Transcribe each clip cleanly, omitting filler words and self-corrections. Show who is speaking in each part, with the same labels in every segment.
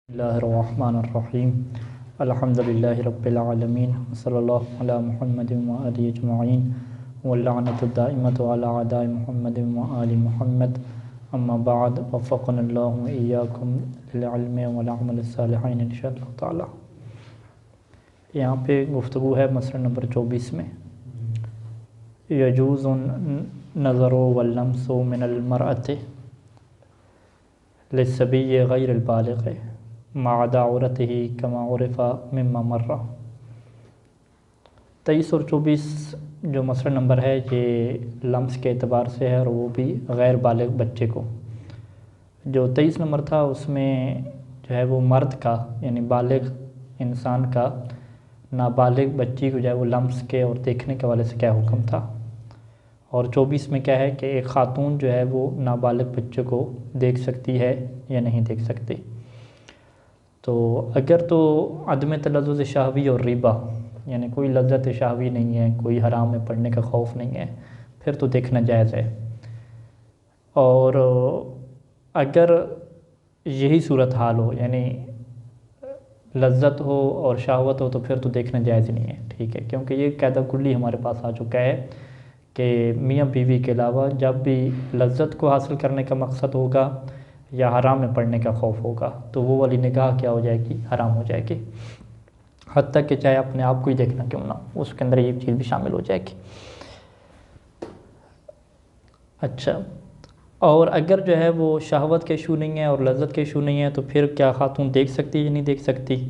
Speaker 1: اللہ الرحمن الرحیم الحمد للہ رب العالمین صلی اللہ علی محمد وآلہ اجمعین واللعنۃ الدائمۃ علی اعداء محمد وآل محمد اما بعد وفقنا اللہ وإیاکم للعلم والعمل الصالحین انشاءاللہ تعالی۔ یہاں پہ گفتگو ہے مسئلہ نمبر 24 میں، یجوز النظر واللمس من المرأة للصبی غیر البالغ مع عورته كما عرف مما مر۔ 23 اور 24 جو مسئلہ نمبر ہے یہ لمس کے اعتبار سے ہے، اور وہ بھی غیر بالغ بچے کو۔ جو 23 نمبر تھا اس میں جو ہے وہ مرد کا یعنی بالغ انسان کا نابالغ بچی کو جو ہے وہ لمس کے اور دیکھنے کے حوالے سے کیا حکم تھا، اور 24 میں کیا ہے کہ ایک خاتون جو ہے وہ نابالغ بچے کو دیکھ سکتی ہے یا نہیں دیکھ سکتی۔ تو اگر تو عدم تلذذ شہوی اور ریبہ یعنی کوئی لذت شہوی نہیں ہے، کوئی حرام میں پڑنے کا خوف نہیں ہے، پھر تو دیکھنا جائز ہے۔ اور اگر یہی صورتحال ہو یعنی لذت ہو اور شہوت ہو تو پھر تو دیکھنا جائز نہیں ہے، ٹھیک ہے، کیونکہ یہ قاعدہ کلی ہمارے پاس آ چکا ہے کہ میاں بیوی کے علاوہ جب بھی لذت کو حاصل کرنے کا مقصد ہوگا یا حرام میں پڑنے کا خوف ہوگا تو وہ والی نکاح کیا ہو جائے گی، حرام ہو جائے گی، حتیٰ کہ چاہے اپنے آپ کو ہی دیکھنا کیوں نہ ہو، اس کے اندر یہ چیز بھی شامل ہو جائے گی۔ اچھا، اور اگر جو ہے وہ شہوت کے ایشو نہیں ہے اور لذت کے ایشو نہیں ہے تو پھر کیا خاتون دیکھ سکتی ہے یا نہیں دیکھ سکتی؟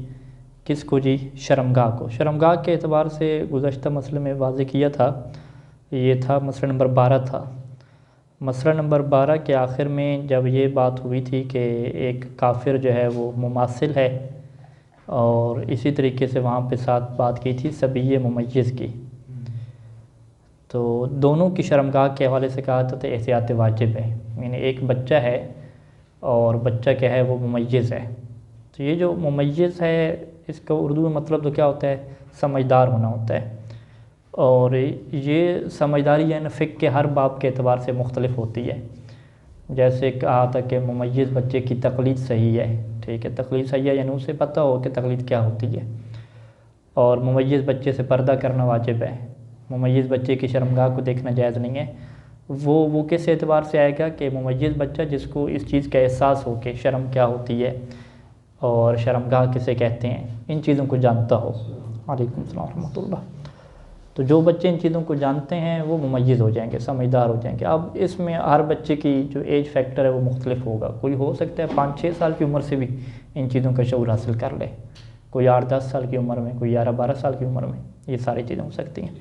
Speaker 1: کس کو جی؟ شرمگاہ کو۔ شرمگاہ کے اعتبار سے گزشتہ مسئلے میں واضح کیا تھا، یہ تھا مسئلہ نمبر 12 تھا۔ مسئلہ نمبر 12 کے آخر میں جب یہ بات ہوئی تھی کہ ایک کافر جو ہے وہ مماثل ہے، اور اسی طریقے سے وہاں پہ ساتھ بات کی تھی صبی ممیز کی، تو دونوں کی شرمگاہ کے حوالے سے کہا تھا احتیاط واجب ہے، یعنی ایک بچہ ہے اور بچہ کیا ہے وہ ممیز ہے۔ تو یہ جو ممیز ہے اس کا اردو میں مطلب تو کیا ہوتا ہے؟ سمجھدار ہونا ہوتا ہے، اور یہ سمجھداری یعنی فقہ کے ہر باب کے اعتبار سے مختلف ہوتی ہے۔ جیسے کہا تھا کہ ممیز بچے کی تقلید صحیح ہے، ٹھیک ہے، تقلید صحیح ہے یعنی اسے پتہ ہو کہ تقلید کیا ہوتی ہے، اور ممیز بچے سے پردہ کرنا واجب ہے، ممیز بچے کی شرمگاہ کو دیکھنا جائز نہیں ہے۔ وہ کس اعتبار سے آئے گا کہ ممیز بچہ جس کو اس چیز کا احساس ہو کہ شرم کیا ہوتی ہے اور شرمگاہ کسے کہتے ہیں، ان چیزوں کو جانتا ہو۔ وعلیکم السلام ورحمۃ اللہ۔ تو جو بچے ان چیزوں کو جانتے ہیں وہ ممیز ہو جائیں گے، سمجھدار ہو جائیں گے۔ اب اس میں ہر بچے کی جو ایج فیکٹر ہے وہ مختلف ہوگا، کوئی ہو سکتا ہے 5-6 سال کی عمر سے بھی ان چیزوں کا شعور حاصل کر لے، کوئی 8-10 سال کی عمر میں، کوئی 11-12 سال کی عمر میں، یہ ساری چیزیں ہو سکتی ہیں۔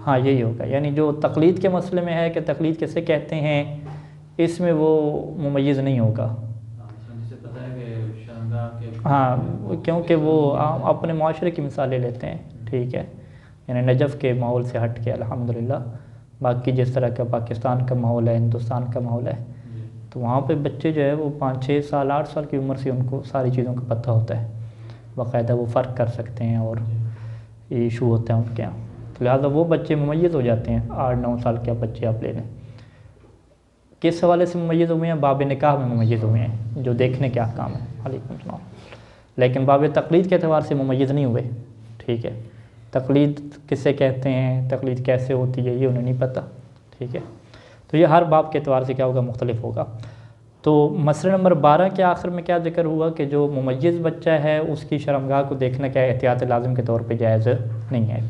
Speaker 1: ہاں یہی ہوگا، یعنی جو تقلید کے مسئلے میں ہے کہ تقلید کسے کہتے ہیں، اس میں وہ ممیز نہیں ہوگا۔ ہاں، کیونکہ وہ اپنے معاشرے کی مثالیں لیتے ہیں، ٹھیک ہے، یعنی نجف کے ماحول سے ہٹ کے الحمدللہ، باقی جس طرح کا پاکستان کا ماحول ہے، ہندوستان کا ماحول ہے، تو وہاں پہ بچے جو ہے وہ 5-6 سال 8 سال کی عمر سے ان کو ساری چیزوں کا پتہ ہوتا ہے، باقاعدہ وہ فرق کر سکتے ہیں اور یہ ایشو ہوتا ہے ان کے یہاں، تو لہٰذا وہ بچے ممیز ہو جاتے ہیں۔ 8-9 سال کے بچے آپ لے لیں، کس حوالے سے ممیز ہوئے ہیں؟ باب نکاح میں ممیز ہوئے ہیں، جو دیکھنے کے احکام ہیں۔ علیکم السلام۔ لیکن باب تقلید کے اعتبار سے ممیز نہیں ہوئے، ٹھیک ہے، تقلید کسے کہتے ہیں، تقلید کیسے ہوتی ہے، یہ انہیں نہیں پتہ، ٹھیک ہے، تو یہ ہر باب کے اعتبار سے کیا ہوگا؟ مختلف ہوگا۔ تو مسئلہ نمبر 12 کے آخر میں کیا ذکر ہوا کہ جو ممیز بچہ ہے اس کی شرمگاہ کو دیکھنا کیا احتیاط لازم کے طور پہ جائز نہیں ہے،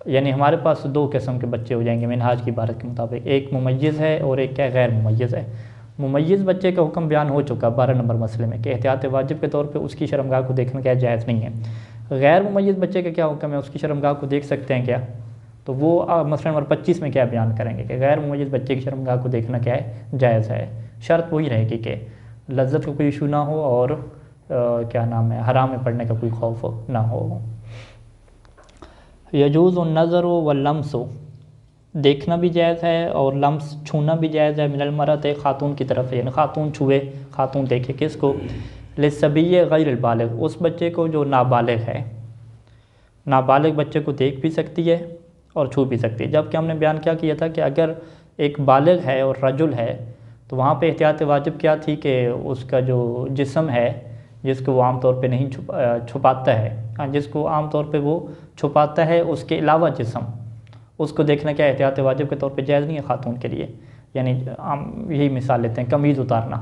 Speaker 1: یعنی ہمارے پاس 2 قسم کے بچے ہو جائیں گے منہاج کی عبارت کے مطابق، ایک ممیز ہے اور ایک کیا غیر ممیز ہے۔ ممیز بچے کا حکم بیان ہو چکا 12 نمبر مسئلے میں کہ احتیاط واجب کے طور پہ اس کی شرمگاہ کو دیکھنا کیا جائز نہیں ہے۔ غیر ممیز بچے کا کیا حکم ہے؟ اس کی شرمگاہ کو دیکھ سکتے ہیں کیا؟ تو وہ مسئلہ نمبر 25 میں کیا بیان کریں گے کہ غیر ممیز بچے کی شرمگاہ کو دیکھنا کیا ہے؟ جائز ہے، شرط وہی رہے گی کہ لذت کا کوئی ایشو نہ ہو اور کیا نام ہے حرام میں پڑنے کا کوئی خوف نہ ہو۔ یجوز النظر واللمس، دیکھنا بھی جائز ہے اور لمس چھونا بھی جائز ہے، من المرأۃ خاتون کی طرف، یعنی خاتون چھوئے، خاتون دیکھے، کس کو؟ للصبی غیر البالغ، اس بچے کو جو نابالغ ہے، نابالغ بچے کو دیکھ بھی سکتی ہے اور چھو بھی سکتی ہے، جبکہ ہم نے بیان کیا کیا تھا کہ اگر ایک بالغ ہے اور رجل ہے تو وہاں پہ احتیاط واجب کیا تھی کہ اس کا جو جسم ہے جس کو وہ عام طور پہ نہیں چھپاتا ہے، جس کو عام طور پہ وہ چھپاتا ہے اس کے علاوہ جسم، اس کو دیکھنا کیا احتیاط واجب کے طور پہ جائز نہیں ہے خاتون کے لیے. یعنی ہم یہی مثال لیتے ہیں قمیض اتارنا،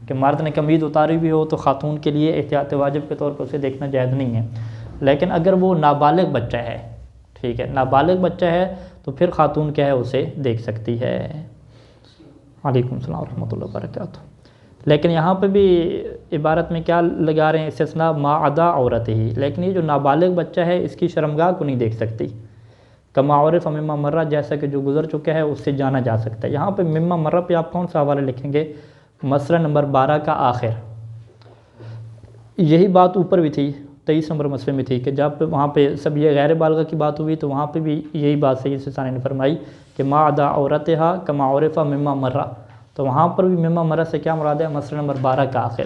Speaker 1: کہ مرد نے قمیض اتاری بھی ہو تو خاتون کے لیے احتیاط واجب کے طور پہ اسے دیکھنا جائز نہیں ہے. لیکن اگر وہ نابالغ بچہ ہے، ٹھیک ہے، نابالغ بچہ ہے تو پھر خاتون کیا ہے اسے دیکھ سکتی ہے. وعلیکم السلام ورحمۃ اللہ وبرکاتہ. لیکن یہاں پہ بھی عبارت میں کیا لگا رہے ہیں، استثناء ما عدا عورت ہی، لیکن یہ جو نابالغ بچہ ہے اس کی شرمگاہ کو نہیں دیکھ سکتی. کما عرف مما مرہ، جیسا کہ جو گزر چکا ہے اس سے جانا جا سکتا ہے. یہاں پہ مما مرہ پہ آپ کون سا حوالہ لکھیں گے؟ مسئلہ نمبر 12 کا آخر. یہی بات اوپر بھی تھی 23 نمبر مسئلے میں تھی کہ جب وہاں پہ سب یہ غیر بالغہ کی بات ہوئی تو وہاں پہ بھی یہی بات سید سستانی نے فرمائی کہ ما عدا عورتہا کما عرف مما مرہ. تو وہاں پر بھی مما مرہ سے کیا مراد ہے؟ مسئلہ نمبر 12 کا آخر.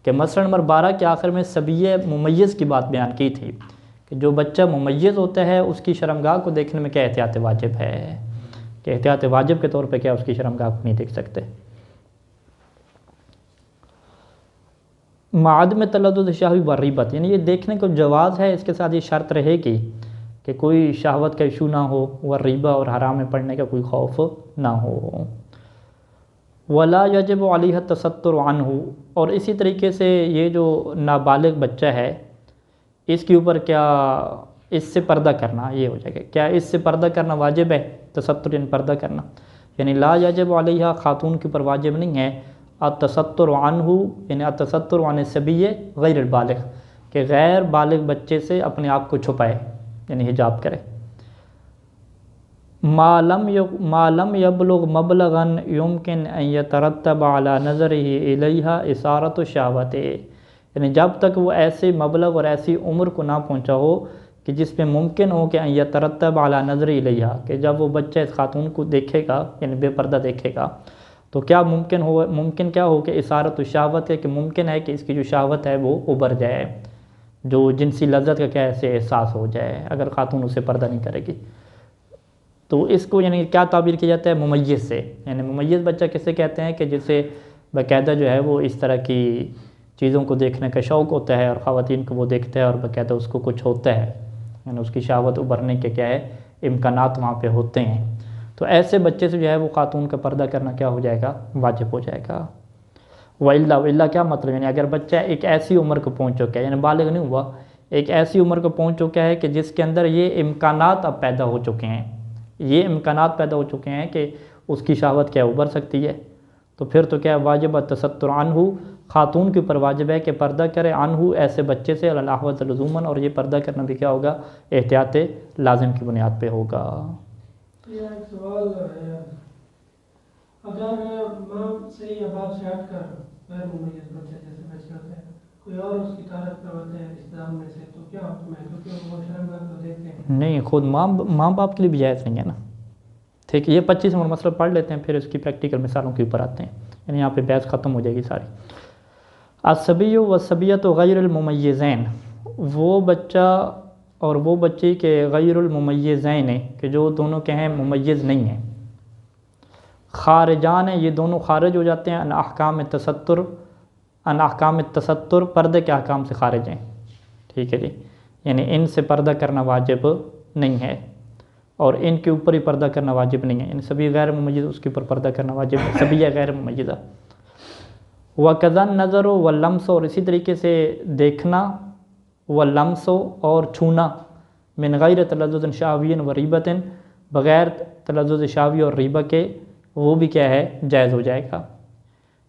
Speaker 1: کہ مسئلہ نمبر 12 کے آخر میں سبیہ ممیز کی بات بیان کی تھی کہ جو بچہ ممیز ہوتا ہے اس کی شرمگاہ کو دیکھنے میں کیا احتیاط واجب ہے، کہ احتیاط واجب کے طور پہ کیا اس کی شرمگاہ کو نہیں دیکھ سکتے. معد میں تلذذ شہوی والریبت، یعنی یہ دیکھنے کو جواز ہے، اس کے ساتھ یہ شرط رہے گی کہ کوئی شہوت کا ایشو نہ ہو، والریبہ اور حرام میں پڑنے کا کوئی خوف نہ ہو. ولا یجب علیہ التستر عنہ، اور اسی طریقے سے یہ جو نابالغ بچہ ہے اس کے اوپر کیا اس سے پردہ کرنا یہ ہو جائے گا. کیا اس سے پردہ کرنا واجب ہے؟ تستر یعنی پردہ کرنا، یعنی لا یجب علیہ خاتون کے اوپر واجب نہیں ہے التستر عنہ، یعنی التستر عن الصبی غیر البالغ، کہ غیر بالغ بچے سے اپنے آپ کو چھپائے یعنی حجاب کرے. ما لم یبلغ مبلغا یمکن ان یترتب علی نظرہ الیہا اثارۃ الشہوۃ، یعنی جب تک وہ ایسے مبلغ اور ایسی عمر کو نہ پہنچا ہو کہ جس پہ ممکن ہو کہ ان یترتب علی نظر الیہا، کہ جب وہ بچہ اس خاتون کو دیکھے گا یعنی بے پردہ دیکھے گا تو کیا ممکن کیا ہو کہ اثارۃ الشہوۃ ہے، کہ ممکن ہے کہ اس کی جو شہوت ہے وہ ابھر جائے، جو جنسی لذت کا کیا ایسے احساس ہو جائے اگر خاتون اسے پردہ نہیں کرے گی. تو اس کو یعنی کیا تعبیر کیا جاتا ہے؟ ممیز سے. یعنی ممیز بچہ کسے کہتے ہیں؟ کہ جسے باقاعدہ جو ہے وہ اس طرح کی چیزوں کو دیکھنے کا شوق ہوتا ہے اور خواتین کو وہ دیکھتا ہے اور باقاعدہ اس کو کچھ ہوتا ہے، یعنی اس کی شہوت ابھرنے کے کیا ہے امکانات وہاں پہ ہوتے ہیں. تو ایسے بچے سے جو ہے وہ خاتون کا پردہ کرنا کیا ہو جائے گا؟ واجب ہو جائے گا. وَإِلَّا کیا مطلب؟ یعنی اگر بچہ ایک ایسی عمر کو پہنچ چکا ہے، یعنی بالغ نہیں ہوا، ایک ایسی عمر کو پہنچ چکا ہے کہ جس کے اندر یہ امکانات اب پیدا ہو چکے ہیں، یہ امکانات پیدا ہو چکے ہیں کہ اس کی شہوت کیا ابھر سکتی ہے، تو پھر تو کیا واجب التستر عنہ، خاتون کے اوپر واجب ہے کہ پردہ کرے عنہ ایسے بچے سے الاحوط لزوماً، اور یہ پردہ کرنا بھی کیا ہوگا؟ احتیاط لازم کی بنیاد پہ ہوگا.
Speaker 2: یہ ایک سوال ہے، اگر ماں سے یا باپ سے ہٹ کر غیر ممیز بچے جیسے بچے ہوتے ہیں کوئی اور اس کی طارت کرواتے ہیں رشتہ داروں میں سے تو کیا حکم ہے؟ کیونکہ وہ شرمگاہ کو دیکھتے ہیں.
Speaker 1: نہیں، خود ماں باپ کے لیے بھی جائز نہیں ہے نا. ٹھیک ہے، یہ 25 نمبر مسئلہ پڑھ لیتے ہیں پھر اس کی پریکٹیکل مثالوں کے اوپر آتے ہیں، یعنی یہاں پہ بحث ختم ہو جائے گی ساری. الصبی والصبیۃ غیر الممیزین، وہ بچہ اور وہ بچی کے غیر الممیزین ہیں کہ جو دونوں کے ہیں ممیز نہیں ہیں. خارجان ہیں، یہ دونوں خارج ہو جاتے ہیں ان احکام التستر، پردے کے احکام سے خارج ہیں. ٹھیک ہے جی، یعنی ان سے پردہ کرنا واجب نہیں ہے اور ان کے اوپر ہی پردہ کرنا واجب نہیں ہے. یعنی سبھی غیر ممیز اس کے اوپر پردہ کرنا واجب ہے، سبھی غیر ممیزہ. وَكَذَا النَّظَرُ وَاللَّمْسُ، اور اسی طریقے سے دیکھنا، وَاللَّمْسُ اور چھونا، من غیر تلذذ شہوی وریبۃ، بغیر تلذذ شہوی اور ریبہ کے، وہ بھی کیا ہے؟ جائز ہو جائے گا.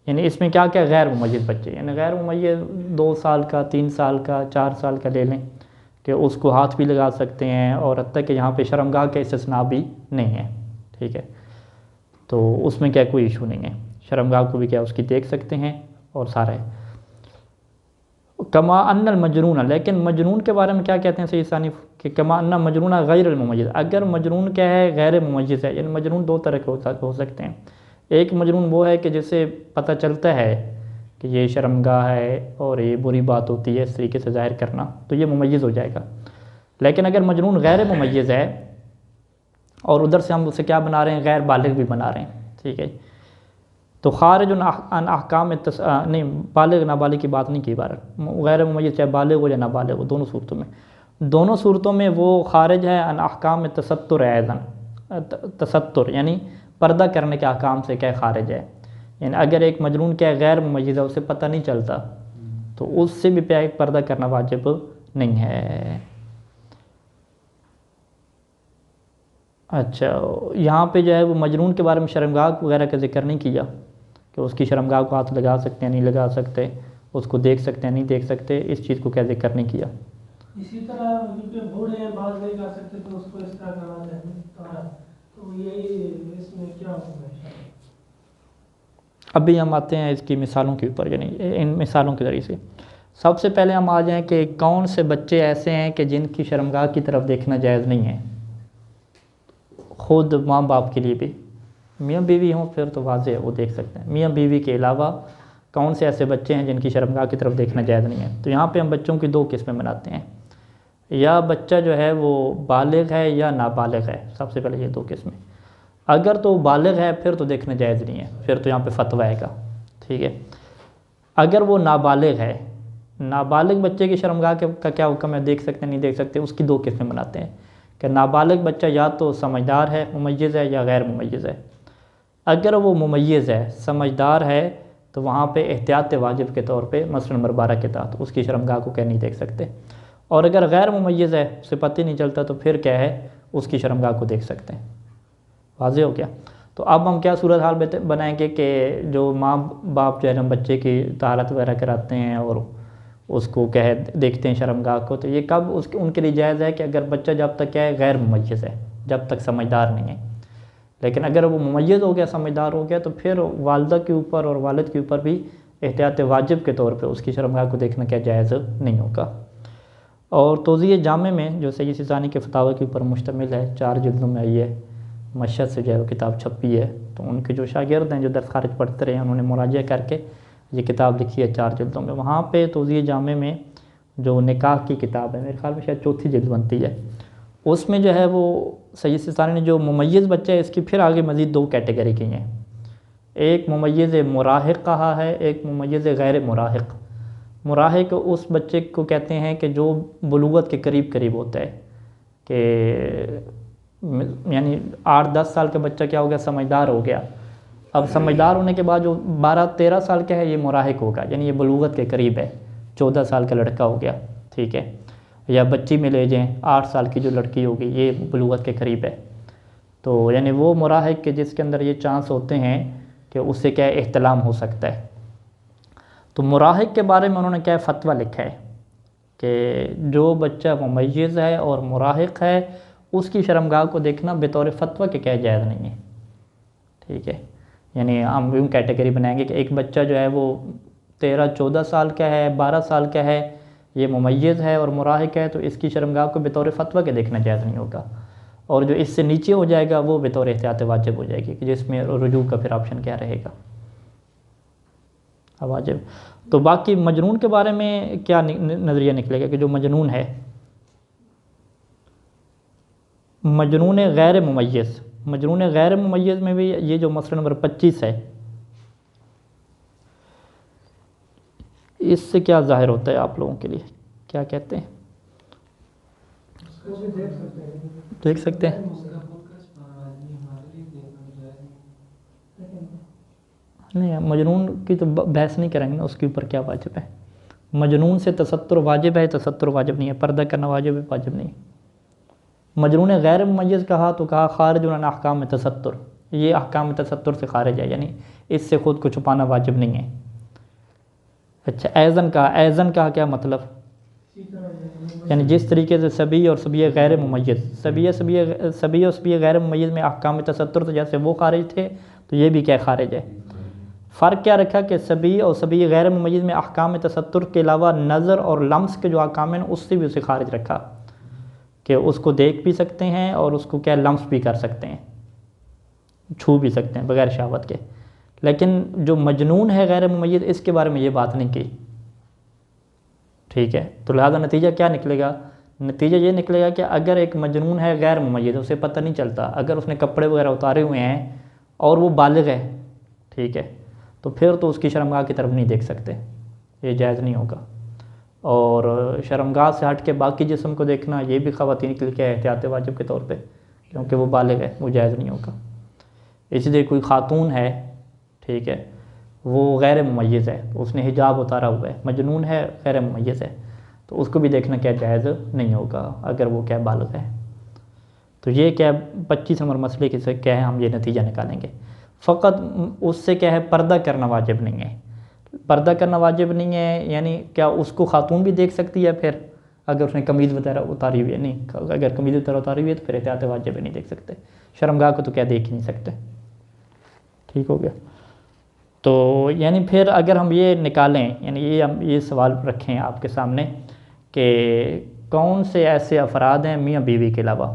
Speaker 1: یعنی اس میں کیا غیر ممیز بچے، یعنی غیر ممیز 2 سال کا، 3 سال کا، 4 سال کا لے لیں کہ اس کو ہاتھ بھی لگا سکتے ہیں، اور حتیٰ کہ یہاں پہ شرمگاہ کا استثناء بھی نہیں ہے. ٹھیک ہے، تو اس میں کیا کوئی ایشو نہیں ہے، شرمگاہ کو بھی کیا اس کی دیکھ سکتے ہیں اور سارا ہے. کما ان المجنون، لیکن مجنون کے بارے میں کیا کہتے ہیں سید ثانی کہ کما ان مجنون غیر الممیز، اگر مجنون کیا ہے؟ غیر ممیز ہے. یعنی مجنون 2 طرح کے ہو سکتے ہیں. ایک مجنون وہ ہے کہ جسے پتہ چلتا ہے کہ یہ شرمگاہ ہے اور یہ بری بات ہوتی ہے اس طریقے سے ظاہر کرنا، تو یہ ممیز ہو جائے گا. لیکن اگر مجنون غیر ممیز ہے اور ادھر سے ہم اسے کیا بنا رہے ہیں؟ غیر بالغ بھی بنا رہے ہیں، ٹھیک ہے. تو خارج عن احکام نہیں، بالغ نابالغ کی بات نہیں کی بار، غیر ممیز چاہے بالغ ہو یا نابالغ ہو، دونوں صورتوں میں وہ خارج ہے عن احکام تستر ایضاً، تستر یعنی پردہ کرنے کے احکام سے کیا خارج ہے. یعنی اگر ایک مجنون کیا غیر ممیز ہے، اسے پتہ نہیں چلتا، تو اس سے بھی پردہ کرنا واجب نہیں ہے. اچھا، یہاں پہ جو ہے وہ مجنون کے بارے میں شرمگاہ وغیرہ کا ذکر نہیں کیا کہ اس کی شرمگاہ کو ہاتھ لگا سکتے ہیں نہیں لگا سکتے، اس کو دیکھ سکتے ہیں نہیں دیکھ سکتے، اس چیز کو کیا ذکر نہیں کیا.
Speaker 2: اسی طرح کیونکہ بوڑھے ہیں باز نہیں کر سکتے تو اس کو اس طرح کرنا ہے، تو یہی اس میں کیا حکم ہے؟
Speaker 1: ابھی ہم آتے ہیں اس کی مثالوں کے اوپر، یعنی ان مثالوں کے ذریعے سے. سب سے پہلے ہم آ جائیں کہ کون سے بچے ایسے ہیں کہ جن کی شرمگاہ کی طرف دیکھنا جائز نہیں ہے. خود ماں باپ کے لیے بھی، میاں بیوی ہوں پھر تو واضح ہے وہ دیکھ سکتے ہیں. میاں بیوی کے علاوہ کون سے ایسے بچے ہیں جن کی شرمگاہ کی طرف دیکھنا جائز نہیں ہے؟ تو یہاں پہ ہم بچوں کی 2 قسمیں بناتے ہیں، یا بچہ جو ہے وہ بالغ ہے یا نابالغ ہے. سب سے پہلے یہ 2 قسمیں. اگر تو بالغ ہے پھر تو دیکھنا جائز نہیں ہے، پھر تو یہاں پہ فتویٰ آئے گا، ٹھیک ہے. اگر وہ نابالغ ہے، نابالغ بچے کی شرمگاہ کا کیا حکم ہے؟ دیکھ سکتے ہیں نہیں دیکھ سکتے. اس کی 2 قسمیں بناتے ہیں کہ نابالغ بچہ یا تو سمجھدار ہے، ممیز ہے، یا غیر ممیز ہے. اگر وہ ممیز ہے، سمجھدار ہے، تو وہاں پہ احتیاط واجب کے طور پہ مسئلہ نمبر 12 کے تحت اس کی شرمگاہ کو کیا نہیں دیکھ سکتے. اور اگر غیر ممیز ہے، اسے پتہ نہیں چلتا، تو پھر کیا ہے؟ اس کی شرمگاہ کو دیکھ سکتے ہیں. واضح ہو گیا؟ تو اب ہم کیا صورتحال بنائیں گے کہ جو ماں باپ جو ہے نا بچے کی طہارت وغیرہ کراتے ہیں اور اس کو دیکھتے ہیں شرمگاہ کو، تو یہ کب ان کے لیے جائز ہے؟ کہ اگر بچہ جب تک کیا ہے؟ غیر ممیز ہے، جب تک سمجھدار نہیں ہے. لیکن اگر وہ ممیز ہو گیا، سمجھدار ہو گیا، تو پھر والدہ کے اوپر اور والد کے اوپر بھی احتیاط واجب کے طور پہ اس کی شرمگاہ کو دیکھنا کیا جائز نہیں ہوگا. اور توضیح جامع میں جو سید سیستانی کے فتاوی کے اوپر مشتمل ہے، 4 جلدوں میں آئی ہے، مشہد سے جو ہے وہ کتاب چھپی ہے. تو ان کے جو شاگرد ہیں جو درس خارج پڑھتے رہے ہیں، انہوں نے مراجعہ کر کے یہ کتاب لکھی ہے 4 جلدوں میں. وہاں پہ توضیح جامع میں جو نکاح کی کتاب ہے، میرے خیال میں شاید 4تھی جلد بنتی ہے، اس میں جو ہے وہ سید سیستانی نے جو ممیز بچہ ہے اس کی پھر آگے مزید 2 کیٹیگری کی ہیں. ایک ممیز مراہق کہا ہے، ایک ممیز غیر مراہق. مراہق اس بچے کو کہتے ہیں کہ جو بلوغت کے قریب ہوتا ہے، کہ یعنی 8-10 سال کا بچہ کیا ہو گیا؟ سمجھدار ہو گیا. اب سمجھدار ہونے کے بعد جو 12-13 سال کا ہے یہ مراہق ہوگا، یعنی یہ بلوغت کے قریب ہے. 14 سال کا لڑکا ہو گیا، ٹھیک ہے، یا بچی میں لے جائیں 8 سال کی جو لڑکی ہوگی، یہ بلوغت کے قریب ہے. تو یعنی وہ مراہق کے جس کے اندر یہ چانس ہوتے ہیں کہ اس سے کیا احتلام ہو سکتا ہے. تو مراہق کے بارے میں انہوں نے کیا فتویٰ لکھا ہے کہ جو بچہ ممیز ہے اور مراہق ہے اس کی شرمگاہ کو دیکھنا بطور فتویٰ کے کیا جائز نہیں ہے، ٹھیک ہے. یعنی ہم یوں کیٹیگری بنائیں گے کہ ایک بچہ جو ہے وہ 13-14 سال کا ہے، 12 سال کا ہے، یہ ممیز ہے اور مراہق ہے، تو اس کی شرمگاہ کو بطور فتویٰ کے دیکھنا جائز نہیں ہوگا. اور جو اس سے نیچے ہو جائے گا وہ بطور احتیاط واجب ہو جائے گی، کہ جس میں رجوع کا پھر آپشن کیا رہے گا؟ واجب. تو باقی مجنون کے بارے میں کیا نظریہ نکلے گا؟ کہ جو مجنون ہے، مجنون غیر ممیز، مجنون غیر ممیز میں بھی یہ جو مسئلہ نمبر 25 ہے، اس سے کیا ظاہر ہوتا ہے آپ لوگوں کے لیے؟ کیا کہتے ہیں؟ دیکھ سکتے ہیں؟ نہیں، مجنون کی تو بحث نہیں کریں گے نا، اس کے اوپر کیا واجب ہے. مجنون سے تستر واجب ہے، تستر واجب نہیں ہے، پردہ کرنا واجب ہے، واجب نہیں. مجنون غیر ممیز کہا تو کہا خارج عن احکام تستر، یہ احکام تستر سے خارج ہے، یعنی اس سے خود کو چھپانا واجب نہیں ہے. اچھا، ایزن کہا کیا مطلب؟ یعنی جس طریقے سے صبی اور صبی غیر ممیز، صبی اور صبی غیر ممیز میں احکام تستر سے جیسے وہ خارج تھے، تو یہ بھی کیا خارج ہے. فرق کیا رکھا کہ صبی اور صبی غیر ممیز میں احکام تستر کے علاوہ نظر اور لمس کے جو احکام ہیں اس سے بھی اسے خارج رکھا، کہ اس کو دیکھ بھی سکتے ہیں اور اس کو کیا لمس بھی کر سکتے ہیں، چھو بھی سکتے ہیں بغیر شہوت کے. لیکن جو مجنون ہے غیر ممیز، اس کے بارے میں یہ بات نہیں کی، ٹھیک ہے. تو لہذا نتیجہ کیا نکلے گا؟ نتیجہ یہ نکلے گا کہ اگر ایک مجنون ہے غیر ممیز، اسے پتہ نہیں چلتا، اگر اس نے کپڑے وغیرہ اتارے ہوئے ہیں اور وہ بالغ ہے، ٹھیک ہے، تو پھر تو اس کی شرمگاہ کی طرف نہیں دیکھ سکتے، یہ جائز نہیں ہوگا۔ اور شرمگاہ سے ہٹ کے باقی جسم کو دیکھنا یہ بھی خواتین کے لیے احتیاط واجب کے طور پہ، کیونکہ وہ بالغ ہے، وہ جائز نہیں ہوگا۔ اسی لیے کوئی خاتون ہے، ٹھیک ہے، وہ غیر ممیز ہے، اس نے حجاب اتارا ہوا ہے، مجنون ہے، غیر ممیز ہے، تو اس کو بھی دیکھنا کیا جائز نہیں ہوگا اگر وہ کیا بالغ ہے۔ تو یہ کیا 25 نمبر مسئلے کے سے کیا ہے، ہم یہ نتیجہ نکالیں گے۔ فقط اس سے کیا ہے، پردہ کرنا واجب نہیں ہے۔ پردہ کرنا واجب نہیں ہے یعنی کیا اس کو خاتون بھی دیکھ سکتی ہے پھر اگر اس نے قمیض وغیرہ اتاری ہوئی ہے؟ نہیں، اگر قمیض وغیرہ اتاری ہوئی ہے تو پھر احتیاط واجب بھی نہیں دیکھ سکتے، شرمگاہ کو تو کیا دیکھ ہی نہیں سکتے۔ ٹھیک ہو گیا؟ تو یعنی پھر اگر ہم یہ نکالیں، یعنی ہم یہ سوال رکھیں آپ کے سامنے کہ کون سے ایسے افراد ہیں میاں بیوی کے علاوہ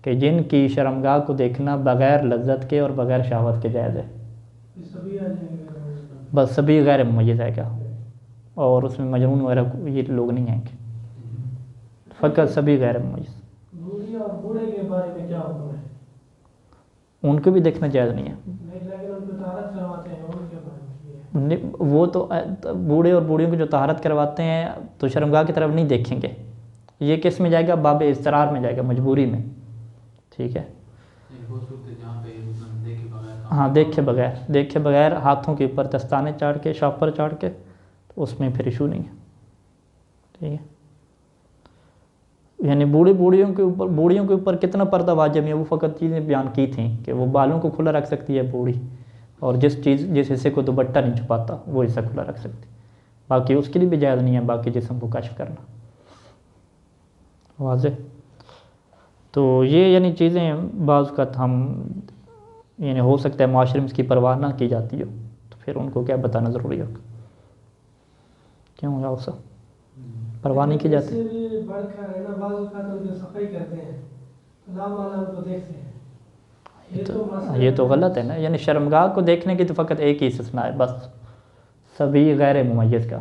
Speaker 1: کہ جن کی شرمگاہ کو دیکھنا بغیر لذت کے اور بغیر شہوت کے جائز ہے؟
Speaker 2: سبھی آ جائیں گے۔
Speaker 1: بس سبھی غیر ممیز ہے کیا؟ اور اس میں مجنون وغیرہ یہ لوگ نہیں ہیں کہ فقط سبھی غیر ممیز؟
Speaker 2: بوڑھی اور بوڑھے کے بارے میں کیا حکم ہے؟
Speaker 1: ان کو بھی دیکھنا جائز نہیں ہے،
Speaker 2: لیکن ان کو طہارت کرواتے ہیں، ان کے بارے میں
Speaker 1: وہ تو بوڑھے اور بوڑھیوں کو جو طہارت کرواتے ہیں تو شرمگاہ کی طرف نہیں دیکھیں گے، یہ کس میں جائے گا؟ باب اضطرار میں جائے گا، مجبوری میں، ٹھیک ہے۔ ہاں، دیکھے بغیر ہاتھوں کے اوپر دستانے چاڑھ کے، شاپر چاڑھ کے، تو اس میں پھر ایشو نہیں ہے، ٹھیک ہے۔ یعنی بوڑھیوں کے اوپر کتنا پردہ واجب ہے، وہ فقط چیزیں بیان کی تھیں کہ وہ بالوں کو کھلا رکھ سکتی ہے بوڑھی، اور جس حصے کو دوپٹہ نہیں چھپاتا وہ حصہ کھلا رکھ سکتی، باقی اس کے لیے بھی جائز نہیں ہے باقی جسم کو کشف کرنا، واضح؟ تو یہ یعنی چیزیں بعض اوقات ہم یعنی ہو سکتا ہے معاشرے میں اس کی پرواہ نہ کی جاتی ہو، تو پھر ان کو کیا بتانا ضروری ہوگا، کیوں ہوگا اسا پرواہ نہیں کی جاتی؟
Speaker 2: اس سے بھی بڑھ کر ہے نا، بعض اوقات ان کی صفائی کرتے ہیں، لامعلوم کو دیکھتے ہیں،
Speaker 1: یہ تو غلط ہے نا، یعنی شرمگاہ کو دیکھنے کی تو فقط ایک ہی استثناء ہے بس، سبھی غیر ممیز کا،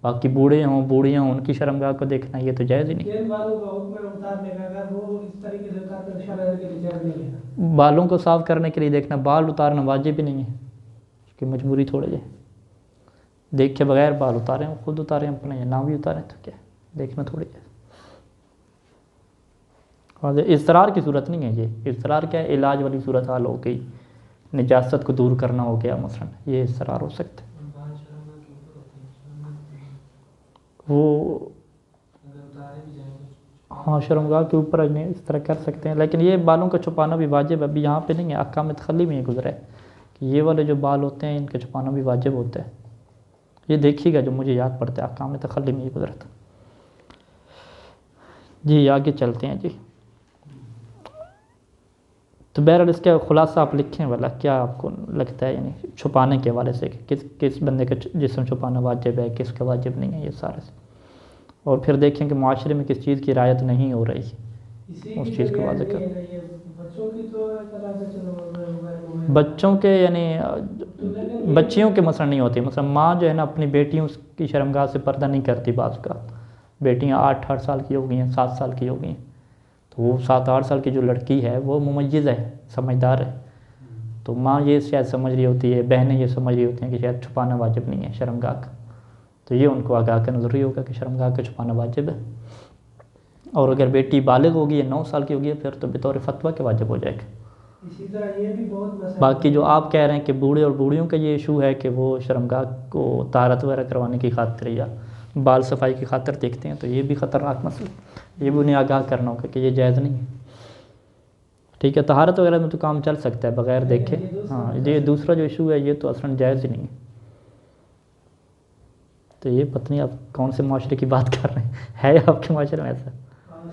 Speaker 1: باقی بوڑھے ہوں بوڑھیاں ہوں ان کی شرمگاہ کو دیکھنا یہ تو جائز ہی نہیں۔
Speaker 2: بالوں کا حکم ہے اتارنے کا، اگر وہ اس طریقے سے اتارتے ہیں شرع کے لیے جائز نہیں ہے۔
Speaker 1: بالوں کو صاف کرنے کے لیے دیکھنا، بال اتارنا واجب ہی نہیں ہے، اس کی مجبوری تھوڑی ہے، دیکھے بغیر بال اتاریں، خود اتاریں اپنے یا نہ بھی اتاریں تو کیا دیکھنا تھوڑی ہے۔ اضطرار کی صورت نہیں ہے، یہ اضطرار کیا ہے، علاج والی صورت حال ہو گئی، نجاست کو دور کرنا ہو گیا مثلا، یہ اضطرار ہو سکتا ہے۔ وہ ہاں شرمگاہ کے اوپر اس طرح کر سکتے ہیں، لیکن یہ بالوں کا چھپانا بھی واجب ابھی یہاں پہ نہیں ہے، احکام تخلی میں یہ گزرا ہے کہ یہ والے جو بال ہوتے ہیں ان کا چھپانا بھی واجب ہوتا ہے، یہ دیکھیے گا جو مجھے یاد پڑتا ہے، احکام تخلی میں یہ گزرا تھا۔ جی آگے چلتے ہیں جی۔ تو بہرحال اس کا خلاصہ آپ لکھیں والا کیا آپ کو لگتا ہے، یعنی چھپانے کے حوالے سے کہ کس بندے کا جسم چھپانا واجب ہے، کس کا واجب نہیں ہے، یہ سارے سے، اور پھر دیکھیں کہ معاشرے میں کس چیز کی رعایت نہیں ہو رہی، اس چیز کو واضح کر۔ بچوں کے یعنی بچیوں کے مثلا نہیں ہوتی، مثلا ماں جو ہے نا اپنی بیٹیوں کی شرمگاہ سے پردہ نہیں کرتی، بعض کا بیٹیاں 8 سال کی ہو گئی ہیں، 7 سال کی ہو گئی ہیں، تو وہ 7-8 سال کی جو لڑکی ہے وہ ممیز ہے، سمجھدار ہے، تو ماں یہ شاید سمجھ رہی ہوتی ہے، بہنیں یہ سمجھ رہی ہوتی ہیں کہ شاید چھپانا واجب نہیں ہے شرمگاہ کا، تو یہ ان کو آگاہ کرنا ضروری ہوگا کہ شرمگاہ کا چھپانا واجب ہے، اور اگر بیٹی بالغ ہوگی ہے 9 سال کی ہوگی ہے پھر تو بطور فتویٰ کے واجب ہو جائے گا۔
Speaker 2: اسی طرح یہ بھی بہت مسئلہ،
Speaker 1: باقی جو آپ کہہ رہے ہیں کہ بوڑھے اور بوڑھیوں کا یہ ایشو ہے کہ وہ شرمگاہ کو طہارت وغیرہ کروانے کی خاطر یا بال صفائی کی خاطر دیکھتے ہیں، تو یہ بھی خطرناک مسئلہ، یہ بھی انہیں آگاہ کرنا ہوگا کہ یہ جائز نہیں ہے، ٹھیک ہے۔ طہارت وغیرہ میں تو کام چل سکتا ہے بغیر دیکھے، ہاں یہ دوسرا جو ایشو ہے یہ تو اصلاً جائز ہی نہیں ہے، تو یہ پتہ نہیں آپ کون سے معاشرے کی بات کر رہے ہیں، ہے آپ کے معاشرے میں ایسا؟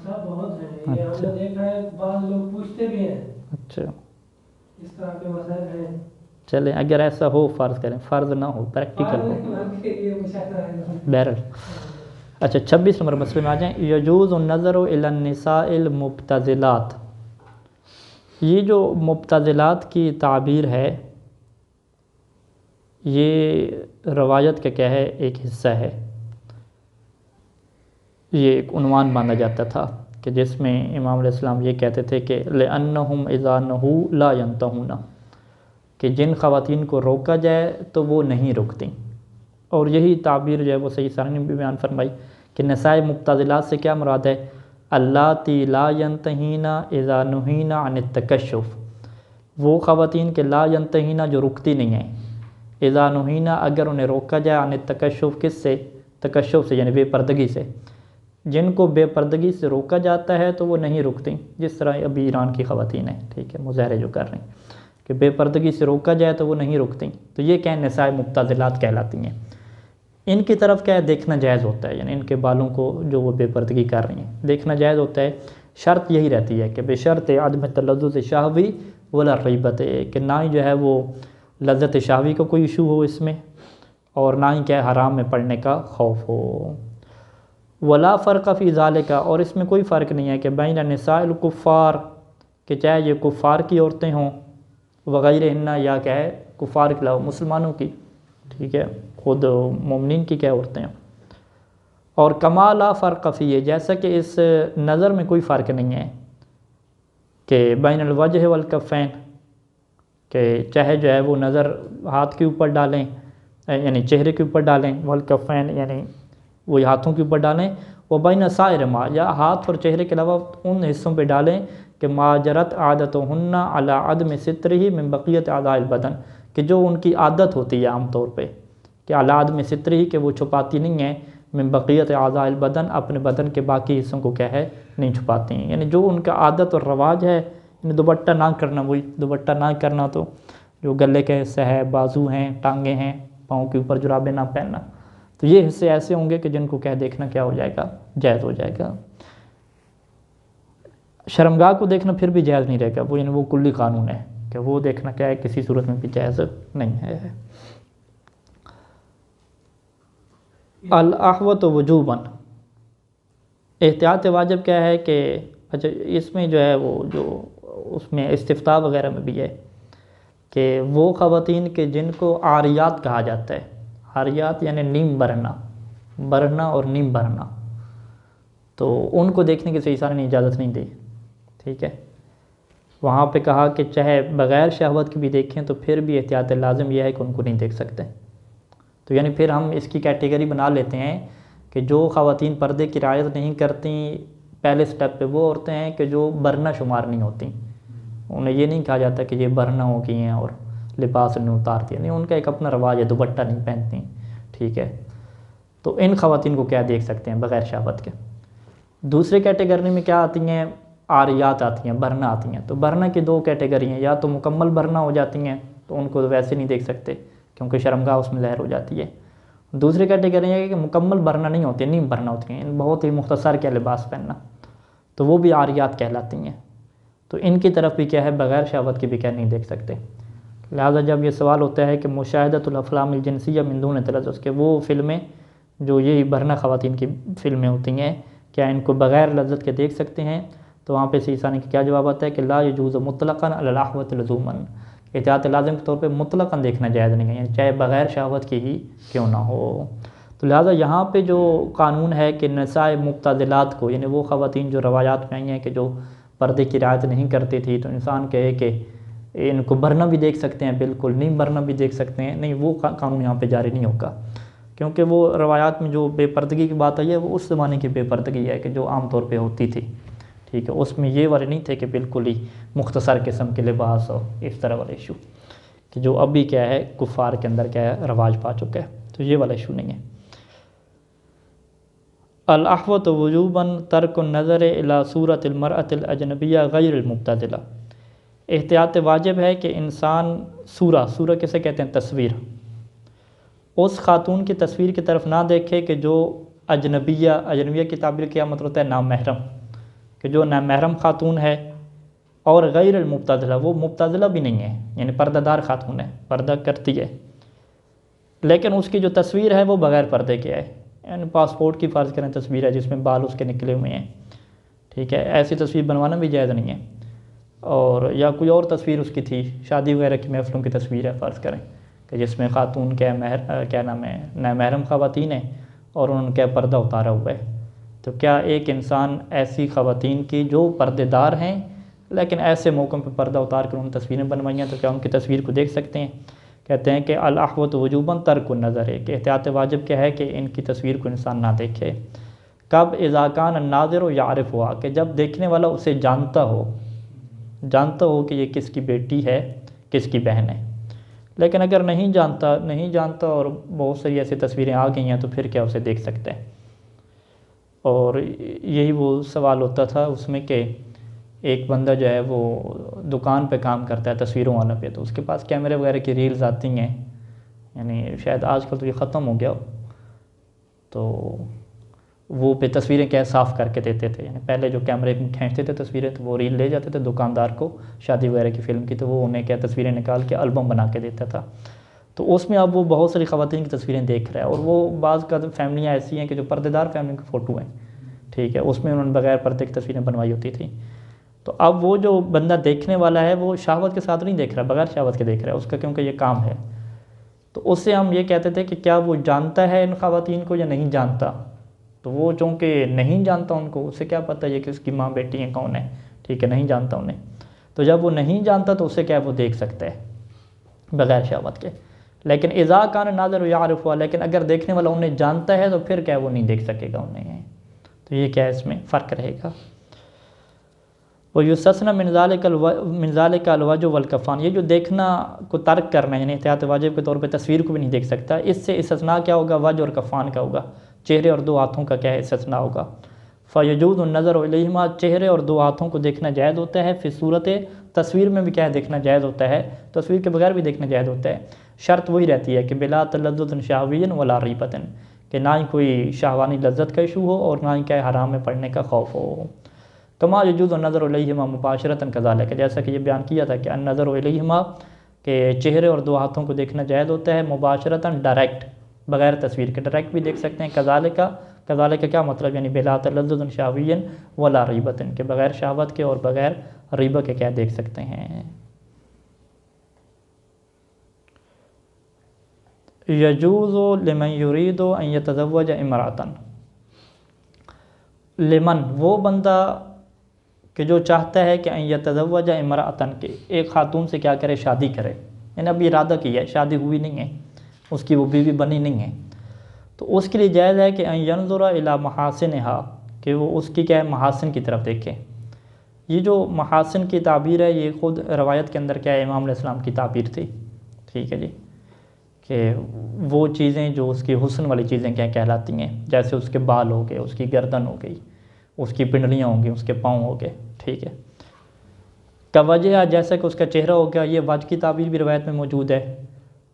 Speaker 2: صاحب بہت ہے، یہ ہم نے دیکھا ہے، بعض لوگ پوچھتے بھی ہیں،
Speaker 1: اچھا
Speaker 2: اس طرح کے مسائل ہیں۔
Speaker 1: چلیں اگر ایسا ہو فرض کریں، فرض نہ ہو پریکٹیکل ہو، بہرحال۔ اچھا 26 نمبر مسئلے میں آ جائیں، یجوز النظر الی النساء المبتذلات، یہ جو مبتذلات کی تعبیر ہے یہ روایت کا کیا ہے، ایک حصہ ہے، یہ ایک عنوان باندھا جاتا تھا کہ جس میں امام علیہ السلام یہ کہتے تھے کہ لِأَنَّهُمْ إِذَا نَهُوا لَا يَنْتَهُونَ، کہ جن خواتین کو روکا جائے تو وہ نہیں رکتیں. اور یہی تعبیر جو ہے وہ سید ثانی نے بھی بیان فرمائی کہ نساء مبتذلات سے کیا مراد ہے؟ اللاتی لا ینتہین اذا نہین عن التکشف، وہ خواتین کے لا ینتہین جو رکتی نہیں ہیں، اذا نہین اگر انہیں روکا جائے، عن التکشف کس سے؟ تکشف سے یعنی بے پردگی سے. جن کو بے پردگی سے روکا جاتا ہے تو وہ نہیں رکتی، جس طرح ابھی ایران کی خواتین ہیں، ٹھیک ہے، مظاہرے جو کر رہے ہیں کہ بے پردگی سے روکا جائے تو وہ نہیں رکتی، تو یہ کہیں نساء مبتذلات کہلاتی ہیں. ان کی طرف کیا ہے دیکھنا جائز ہوتا ہے، یعنی ان کے بالوں کو جو وہ بے پردگی کر رہی ہیں دیکھنا جائز ہوتا ہے. شرط یہی رہتی ہے کہ بشرط عدم تلذذ شہوی ولا ریبت، کہ نہ ہی جو ہے وہ لذت شہوی کا کوئی ایشو ہو اس میں، اور نہ ہی کیا ہے حرام میں پڑنے کا خوف ہو. ولا فرق فی ذالک، اور اس میں کوئی فرق نہیں ہے کہ بین نساء الکفار، کہ چاہے یہ کفار کی عورتیں ہوں، وغیرہ ہنہ یا کیا ہے کفار کے علاوہ مسلمانوں کی، ٹھیک ہے، خود مومنین کی کیا عورتیں ہیں. اور کما لا فرق فی، جیسا کہ اس نظر میں کوئی فرق نہیں ہے کہ بین الوجہ والکفین، کہ چاہے جو ہے وہ نظر ہاتھ کے اوپر ڈالیں یعنی چہرے کے اوپر ڈالیں، والکفین یعنی وہ ہاتھوں کے اوپر ڈالیں، وہ بین سائر ما، یا ہاتھ اور چہرے کے علاوہ ان حصوں پہ ڈالیں کہ ماجرت عادتہن علی عدم سترہ من بقیت اعضاء البدن، کہ جو ان کی عادت ہوتی ہے عام طور پہ کہ علی عدم سترہ، کہ وہ چھپاتی نہیں ہیں، من بقیت اعضاء البدن، اپنے بدن کے باقی حصوں کو کیا ہے نہیں چھپاتی ہیں، یعنی جو ان کا عادت اور رواج ہے، یعنی دوپٹہ نہ کرنا، وہی دوپٹہ نہ کرنا، تو جو گلے کے حصے ہے، بازو ہیں، ٹانگیں ہیں، پاؤں کے اوپر جرابیں نہ پہننا، تو یہ حصے ایسے ہوں گے کہ جن کو کیا دیکھنا کیا ہو جائے گا، جائز ہو جائے گا. شرمگاہ کو دیکھنا پھر بھی جائز نہیں رہے گا، وہ یعنی وہ کلی قانون ہے کہ وہ دیکھنا کیا ہے کسی صورت میں بھی جائز نہیں ہے. الاحوط وجوباً، احتیاط واجب کیا ہے کہ اچھا اس میں جو ہے وہ جو اس میں استفتاء وغیرہ میں بھی ہے کہ وہ خواتین کے جن کو عاریات کہا جاتا ہے، عاریات یعنی نیم برہنہ، برہنہ اور نیم برہنہ، تو ان کو دیکھنے کی صحیح نے اجازت نہیں دی، ٹھیک ہے. وہاں پہ کہا کہ چاہے بغیر شہوت کی بھی دیکھیں تو پھر بھی احتیاط لازم یہ ہے کہ ان کو نہیں دیکھ سکتے. تو یعنی پھر ہم اس کی کیٹیگری بنا لیتے ہیں کہ جو خواتین پردے کی رعایت نہیں کرتی پہلے سٹیپ پہ وہ عورتیں ہیں کہ جو برہنہ شمار نہیں ہوتی، انہیں یہ نہیں کہا جاتا کہ یہ برہنہ ہو گئی ہیں اور لباس انہیں اتارتی ہیں، نہیں، ان کا ایک اپنا رواج ہے، دوپٹہ نہیں پہنتی، ٹھیک ہے. تو ان خواتین کو کیا دیکھ سکتے ہیں بغیر شہوت کے. دوسرے کیٹیگری میں کیا آتی ہیں؟ عاریات آتی ہیں، برہنہ آتی ہیں. تو برہنہ کی دو کیٹیگری ہیں، یا تو مکمل برہنہ ہو جاتی ہیں تو ان کو ویسے نہیں دیکھ سکتے کیونکہ شرمگاہ اس میں ظاہر ہو جاتی ہے. دوسری کیٹیگری ہے کہ مکمل برہنہ نہیں ہوتی، نیم برہنہ ہوتی ہیں، بہت ہی مختصر کیا لباس پہننا، تو وہ بھی عاریات کہلاتی ہیں. تو ان کی طرف بھی کیا ہے بغیر شہوت کے بھی کیا نہیں دیکھ سکتے. لہٰذا جب یہ سوال ہوتا ہے کہ مشاہدۃ الافلام الجنسیہ من دون تلذذ، کہ وہ فلمیں جو یہی برہنہ خواتین کی فلمیں ہوتی ہیں کیا ان کو بغیر لذت کے دیکھ سکتے ہیں، تو وہاں پہ سید ثانی کا کیا جواب آتا ہے کہ لا یجوز مطلقاً علی الاحوط لزوماً، احتیاط لازم کے طور پہ مطلقاً دیکھنا جائز نہیں ہے، یعنی چاہے بغیر شہوت کی ہی کیوں نہ ہو. تو لہٰذا یہاں پہ جو قانون ہے کہ نساء مبتذلات کو، یعنی وہ خواتین جو روایات میں آئی ہیں کہ جو پردے کی رعایت نہیں کرتی تھی، تو انسان کہے کہ ان کو برہنہ بھی دیکھ سکتے ہیں، بالکل نیم برہنہ بھی دیکھ سکتے ہیں، نہیں، وہ قانون یہاں پہ جاری نہیں ہوگا، کیونکہ وہ روایات میں جو بے پردگی کی بات آئی ہے وہ اس زمانے کی بے پردگی ہے کہ جو عام طور پہ ہوتی تھی، ٹھیک ہے. اس میں یہ والے نہیں تھے کہ بالکل ہی مختصر قسم کے لباس اور اس طرح والے ایشو کہ جو ابھی کیا ہے کفار کے اندر کیا ہے رواج پا چکا ہے، تو یہ والا ایشو نہیں ہے. الاحوط وجوباً ترک النظر الی صورت المرأة الاجنبیہ غیر المبتذلہ، احتیاط واجب ہے کہ انسان صورہ کسے کہتے ہیں؟ تصویر، اس خاتون کی تصویر کی طرف نہ دیکھے کہ جو اجنبیہ کی تعبیر کیا مطلب ہوتا ہے نامحرم، کہ جو نامحرم خاتون ہے، اور غیر المبتذلہ، وہ مبتذلہ بھی نہیں ہے، یعنی پردہ دار خاتون ہے، پردہ کرتی ہے، لیکن اس کی جو تصویر ہے وہ بغیر پردے کے ہے، یعنی پاسپورٹ کی فرض کریں تصویر ہے جس میں بال اس کے نکلے ہوئے ہیں، ٹھیک ہے، ایسی تصویر بنوانا بھی جائز نہیں ہے. اور یا کوئی اور تصویر اس کی تھی، شادی وغیرہ کی محفلوں کی تصویر ہے فرض کریں کہ جس میں خاتون کیا نام ہے نامحرم خواتین ہیں اور انہوں نے کیا پردہ اتارا ہوا ہے، تو کیا ایک انسان ایسی خواتین کی جو پردے دار ہیں لیکن ایسے موقعوں پہ پردہ اتار کر ان تصویریں بنوائی ہیں، تو کیا ان کی تصویر کو دیکھ سکتے ہیں؟ کہتے ہیں کہ الاحوط وجوباً ترک النظر ہے، کہ احتیاط واجب کیا ہے کہ ان کی تصویر کو انسان نہ دیکھے۔ کب؟ اذا کان الناظر یعرف ہوا، کہ جب دیکھنے والا اسے جانتا ہو کہ یہ کس کی بیٹی ہے، کس کی بہن ہے۔ لیکن اگر نہیں جانتا اور بہت ساری ایسی تصویریں آ گئی ہیں تو پھر کیا اسے دیکھ سکتے ہیں؟ اور یہی وہ سوال ہوتا تھا اس میں کہ ایک بندہ جو ہے وہ دکان پہ کام کرتا ہے تصویروں والا پہ، تو اس کے پاس کیمرے وغیرہ کی ریلز آتی ہیں، یعنی شاید آج کل تو یہ ختم ہو گیا ہو، تو وہ پہ تصویریں کیا صاف کر کے دیتے تھے، یعنی پہلے جو کیمرے کھینچتے تھے تصویریں تو وہ ریل لے جاتے تھے دکاندار کو شادی وغیرہ کی فلم کی، تو وہ انہیں کیا تصویریں نکال کے البم بنا کے دیتا تھا۔ تو اس میں اب وہ بہت ساری خواتین کی تصویریں دیکھ رہا ہے، اور وہ بعض کا فیملیاں ایسی ہیں کہ جو پردے دار فیملی کی فوٹو ہیں، ٹھیک ہے، اس میں انہوں نے بغیر پردے کی تصویریں بنوائی ہوتی تھیں۔ تو اب وہ جو بندہ دیکھنے والا ہے وہ شہوت کے ساتھ نہیں دیکھ رہا، بغیر شہوت کے دیکھ رہا ہے، اس کا کیونکہ یہ کام ہے۔ تو اس سے ہم یہ کہتے تھے کہ کیا وہ جانتا ہے ان خواتین کو یا نہیں جانتا؟ تو وہ چونکہ نہیں جانتا ان کو، اسے کیا پتہ یہ کہ اس کی ماں بیٹی ہیں کون ہے، ٹھیک ہے، نہیں جانتا انہیں۔ تو جب وہ نہیں جانتا تو اسے کیا وہ دیکھ سکتا ہے بغیر شہوت کے۔ لیکن اذا کان الناظر یعرف ہوا، لیکن اگر دیکھنے والا انہیں جانتا ہے تو پھر کیا وہ نہیں دیکھ سکے گا انہیں۔ تو یہ کیا اس میں فرق رہے گا۔ وَيُسْتَثْنَى مِنْ ذَلِكَ الْوَجْهُ وَالْكَفَّانِ، یہ جو دیکھنا کو ترک کرنا ہے، یعنی احتیاط واجب کے طور پہ تصویر کو بھی نہیں دیکھ سکتا، اس سے استثناء کیا ہوگا؟ وجہ اور کفان کا ہوگا، چہرے اور دو ہاتھوں کا کیا ہے استثناء ہوگا۔ فَيَجُوزُ النَّظَرُ إِلَيْهِمَا، چہرے اور دو ہاتھوں کو دیکھنا جائز ہوتا ہے، فی صورت تصویر میں بھی کیا ہے دیکھنا جائز ہوتا ہے، تصویر کے بغیر بھی دیکھنا جائز ہوتا ہے۔ شرط وہی رہتی ہے کہ بلا تلذذ شہوی ولا ریبۃ، کہ نہ ہی کوئی شہوانی لذت کا ایشو ہو اور نہ ہی کیا حرام میں پڑنے کا خوف ہو۔ کما یجوز النظر الیہما مباشرۃ کذالک، جیسا کہ یہ بیان کیا تھا کہ النظر الیہما، کہ چہرے اور دو ہاتھوں کو دیکھنا جائز ہوتا ہے، مباشرۃ ڈائریکٹ، بغیر تصویر کے ڈائریکٹ بھی دیکھ سکتے ہیں۔ کذالک کیا مطلب؟ یعنی بلا تلذذ شہوی ولا ریبۃ، کہ بغیر شہوت کے اور بغیر ریبہ کے کیا دیکھ سکتے ہیں۔ یجوز لمن یرید ان یتزوج امرأۃ، لمن وہ بندہ کہ جو چاہتا ہے کہ ان یتزوج امرأۃ، کہ ایک خاتون سے کیا کرے؟ شادی کرے، یعنی اب ارادہ کی ہے، شادی ہوئی نہیں ہے، اس کی وہ بیوی بنی نہیں ہے، تو اس کے لیے جائز ہے کہ ان ینظر الی محاسنہا، کہ وہ اس کی کیا ہے محاسن کی طرف دیکھے۔ یہ جو محاسن کی تعبیر ہے یہ خود روایت کے اندر کیا ہے امام علیہ السلام کی تعبیر تھی، ٹھیک ہے جی، کہ وہ چیزیں جو اس کی حسن والی چیزیں کیا کہلاتی ہیں، جیسے اس کے بال ہو گئے، اس کی گردن ہو گئی، اس کی پنڈلیاں ہوں گی، اس کے پاؤں ہو گئے، ٹھیک ہے۔ کوجہ، جیسا کہ اس کا چہرہ ہو گیا، یہ وجہ کی تعبیر بھی روایت میں موجود ہے۔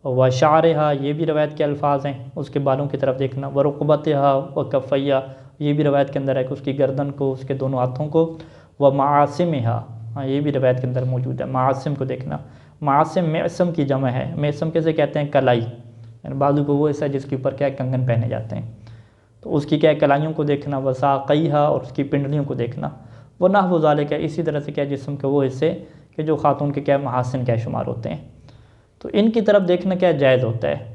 Speaker 1: وشعرہا، یہ بھی روایت کے الفاظ ہیں، اس کے بالوں کی طرف دیکھنا۔ ورقبتہا وکفیہا، یہ بھی روایت کے اندر ہے کہ اس کی گردن کو، اس کے دونوں ہاتھوں کو۔ ومعاصمہا، یہ بھی روایت کے اندر موجود ہے، معاصم کو دیکھنا۔ معاصم معصم کی جمع ہے، معصم کیسے کہتے ہیں؟ کلائی، یعنی بازو کو وہ حصہ جس کے اوپر کیا کنگن پہنے جاتے ہیں، تو اس کی کیا کلائیوں کو دیکھنا۔ وساقیہا، اور اس کی پنڈلیوں کو دیکھنا۔ ونحو ذالک، اسی طرح سے کیا جسم کے وہ حصے کہ جو خاتون کے کیا محاسن کیا شمار ہوتے ہیں، تو ان کی طرف دیکھنا کیا جائز ہوتا ہے۔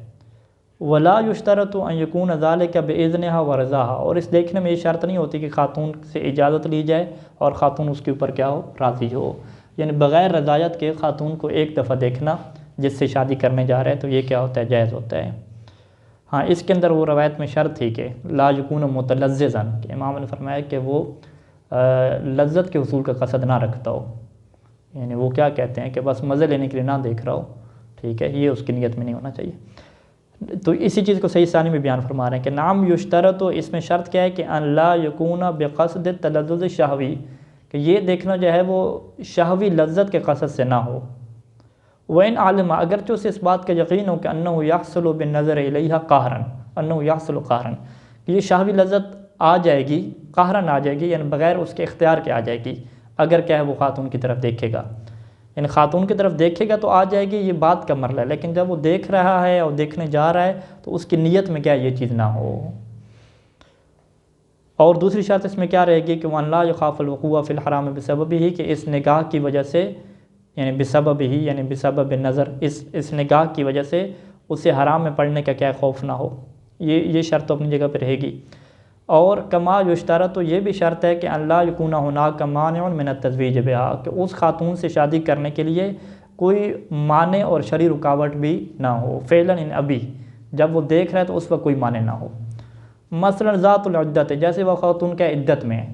Speaker 1: ولا یشترط ان یکون ذالک باذنہا ورضاہا، اور اس دیکھنے میں یہ شرط نہیں ہوتی کہ خاتون سے اجازت لی جائے اور خاتون اس کے اوپر کیا ہو؟ راضی ہو، یعنی بغیر رضایت کے خاتون کو ایک دفعہ دیکھنا جس سے شادی کرنے جا رہے ہیں تو یہ کیا ہوتا ہے؟ جائز ہوتا ہے۔ ہاں، اس کے اندر وہ روایت میں شرط تھی کہ لا یکون متلذذا، کہ امام نے فرمایا کہ وہ لذت کے حصول کا قصد نہ رکھتا ہو، یعنی وہ کیا کہتے ہیں کہ بس مزے لینے کے لیے نہ دیکھ رہا ہو، ٹھیک ہے، یہ اس کی نیت میں نہیں ہونا چاہیے۔ تو اسی چیز کو صحیح ثانی میں بیان فرما رہے ہیں کہ نام یشترط، تو اس میں شرط کیا ہے کہ ان لا یکون بقصد تلذذ شہوی، کہ یہ دیکھنا جو ہے وہ شہوی لذت کے قصد سے نہ ہو۔ وَإِنْ عَلِمَ، اگرچہ اسے اس بات کا یقین ہو کہ أَنَّهُ يَحْصُلُ بِالنَّظَرِ إِلَيْهَا قَهْرًا، أَنَّهُ يَحْصُلُ قَهْرًا، کہ یہ شہوی لذت آ جائے گی، قہراً آ جائے گی، یعنی بغیر اس کے اختیار کے آ جائے گی، اگر کیا ہے وہ خاتون کی طرف دیکھے گا، یعنی خاتون کی طرف دیکھے گا تو آ جائے گی، یہ بات کا مرحلہ ہے، لیکن جب وہ دیکھ رہا ہے اور دیکھنے جا رہا ہے تو اس کی نیت میں کیا یہ چیز نہ ہو۔ اور دوسری شرط اس میں کیا رہے گی کہ وَأَنْ لَا يَخَافَ الْوُقُوعَ فِي الْحَرَامِ بِسَبَبِهِ، کہ اس نگاہ کی وجہ سے، یعنی بسببہ، یعنی بسبب نظر، اس نگاہ کی وجہ سے اسے حرام میں پڑنے کا کیا خوف نہ ہو، یہ شرط تو اپنی جگہ پہ رہے گی۔ اور کما یشترط تو یہ بھی شرط ہے کہ اللہ یکون ہناک مانع من التزویج بہا، کہ اس خاتون سے شادی کرنے کے لیے کوئی مانع اور شرعی رکاوٹ بھی نہ ہو، فعلاً ابھی جب وہ دیکھ رہا ہے تو اس وقت کوئی مانع نہ ہو۔ مثلا ذات العدت، جیسے وہ خاتون کا عدت میں ہے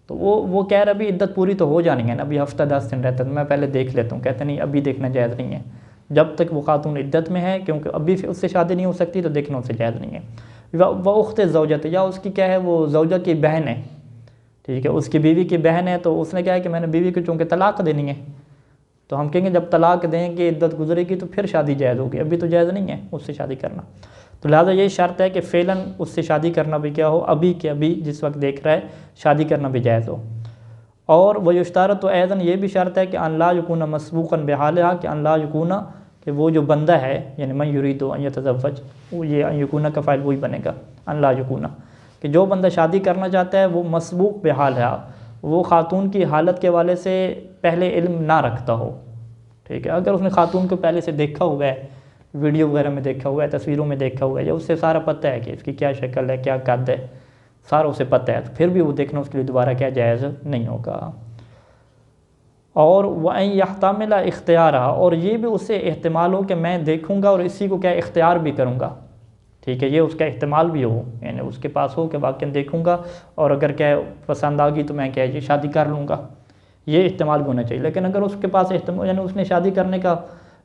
Speaker 1: تو وہ کہہ رہا ابھی عدت پوری تو ہو جانی ہے نا، ابھی ہفتہ 10 دن رہتا ہے تو میں پہلے دیکھ لیتا ہوں، کہتے نہیں ابھی دیکھنا جائز نہیں ہے، جب تک وہ خاتون عدت میں ہے، کیونکہ ابھی اس سے شادی نہیں ہو سکتی تو دیکھنا اس سے جائز نہیں ہے۔ وہ اخت زوجت، یا اس کی کیا ہے وہ زوجہ کی بہن ہے، ٹھیک ہے، اس کی بیوی کی بہن ہے، تو اس نے کہا ہے کہ میں نے بیوی کو چونکہ طلاق دینی ہے، تو ہم کہیں گے جب طلاق دیں گے عدت گزرے گی تو پھر شادی جائز ہوگی، ابھی تو جائز نہیں ہے اس سے شادی کرنا۔ تو لہٰذا یہ شرط ہے کہ فعلاً اس سے شادی کرنا بھی کیا ہو، ابھی کے ابھی جس وقت دیکھ رہا ہے شادی کرنا بھی جائز ہو۔ اور وہ یشترط تو ایضاً یہ بھی شرط ہے کہ ان لا یکون مسبوقاً بحالہا، کہ ان لا یکون، کہ وہ جو بندہ ہے یعنی من یرید ان یتزوج، وہ یہ ان یکون کا فاعل وہی بنے گا، ان لا یکون، کہ جو بندہ شادی کرنا چاہتا ہے وہ مسبوق بحالہا، وہ خاتون کی حالت کے حوالے سے پہلے علم نہ رکھتا ہو، ٹھیک ہے۔ اگر اس نے خاتون کو پہلے سے دیکھا ہوا ہے، ویڈیو وغیرہ میں دیکھا ہوا ہے، تصویروں میں دیکھا ہوا ہے، یا اس سے سارا پتہ ہے کہ اس کی کیا شکل ہے، کیا قد ہے، سارا اسے پتہ ہے، تو پھر بھی وہ دیکھنا اس کے لیے دوبارہ کیا جائز نہیں ہوگا۔ اور وَأَن يَحْتَمِلَ اختیارہ، اور یہ بھی اس سے احتمال ہو کہ میں دیکھوں گا اور اسی کو کیا اختیار بھی کروں گا، ٹھیک ہے، یہ اس کا احتمال بھی ہو، یعنی اس کے پاس ہو کہ واقعی دیکھوں گا اور اگر کیا پسند آ گئی تو میں کیا شادی کر لوں گا، یہ احتمال بھی ہونا چاہیے۔ لیکن اگر اس کے پاس احتمال، یعنی اس نے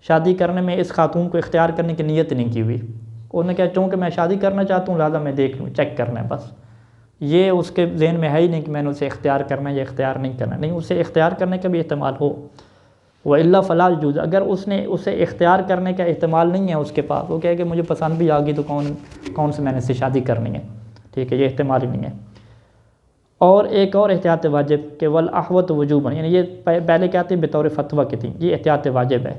Speaker 1: شادی کرنے میں اس خاتون کو اختیار کرنے کی نیت نہیں کی ہوئی، انہوں نے کہا چونکہ میں شادی کرنا چاہتا ہوں لہٰذا میں دیکھ لوں، چیک کرنا ہے بس، یہ اس کے ذہن میں ہے ہی نہیں کہ میں نے اسے اختیار کرنا ہے یا اختیار نہیں کرنا، نہیں، اسے اختیار کرنے کا بھی احتمال ہو۔ وَإِلَّا فَلَا يَجُوزُ، اگر اسے اختیار کرنے کا احتمال نہیں ہے اس کے پاس، وہ کہے کہ مجھے پسند بھی آ گئی تو کون سے میں نے اس سے شادی کرنی ہے، ٹھیک ہے، یہ احتمال ہی نہیں ہے۔ اور ایک اور احتیاط واجب کہ وَالْأَحْوَطُ وُجُوبًا، یعنی یہ پہلے کہتے ہیں بطور فتویٰ کی تھی، یہ احتیاط واجب ہے۔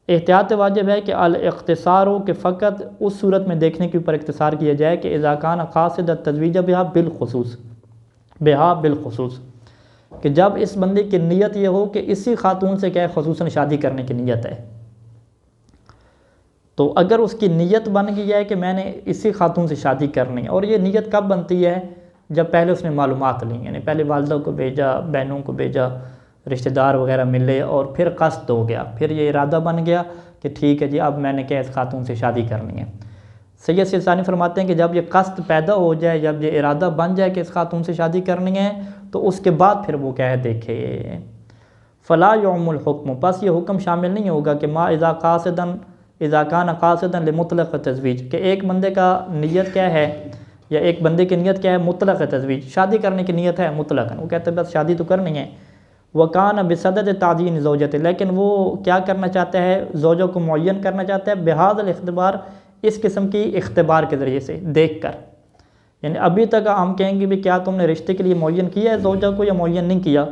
Speaker 1: احتیاط واجب ہے کہ الاختصار ہو، کہ فقط اس صورت میں دیکھنے کے اوپر اختصار کیا جائے کہ اذا کان قاصد التزویج بہا بالخصوص، کہ جب اس بندے کی نیت یہ ہو کہ اسی خاتون سے کیا ہے خصوصاً شادی کرنے کی نیت ہے، تو اگر اس کی نیت بن گئی ہے کہ میں نے اسی خاتون سے شادی کرنی ہے، اور یہ نیت کب بنتی ہے؟ جب پہلے اس نے معلومات لیں، یعنی پہلے والدہ کو بھیجا، بہنوں کو بھیجا، رشتہ دار وغیرہ ملے، اور پھر قصد ہو گیا، پھر یہ ارادہ بن گیا کہ ٹھیک ہے جی اب میں نے کیا اس خاتون سے شادی کرنی ہے۔ سید سیستانی فرماتے ہیں کہ جب یہ قصد پیدا ہو جائے، جب یہ ارادہ بن جائے کہ اس خاتون سے شادی کرنی ہے، تو اس کے بعد پھر وہ کیا ہے دیکھے۔ فلا یعم الحکم، پس یہ حکم شامل نہیں ہوگا کہ ما اذا کان قاصدا لمطلق تزویج، کہ ایک بندے کا نیت کیا ہے، یا ایک بندے کی نیت کیا ہے مطلق تزویج، شادی کرنے کی نیت ہے مطلق، وہ کہتے ہیں بس شادی تو کرنی ہے۔ وَكَانَ بِصَدَدِ تَعْيِينِ زَوْجَتِهِ، لیکن وہ کیا کرنا چاہتا ہے، زوجہ کو معین کرنا چاہتا ہے بہذا الاختبار، اس قسم کی اختبار کے ذریعے سے دیکھ کر، یعنی ابھی تک ہم کہیں گے بھی کیا تم نے رشتے کے لیے معین کیا ہے زوجہ کو یا معین نہیں کیا،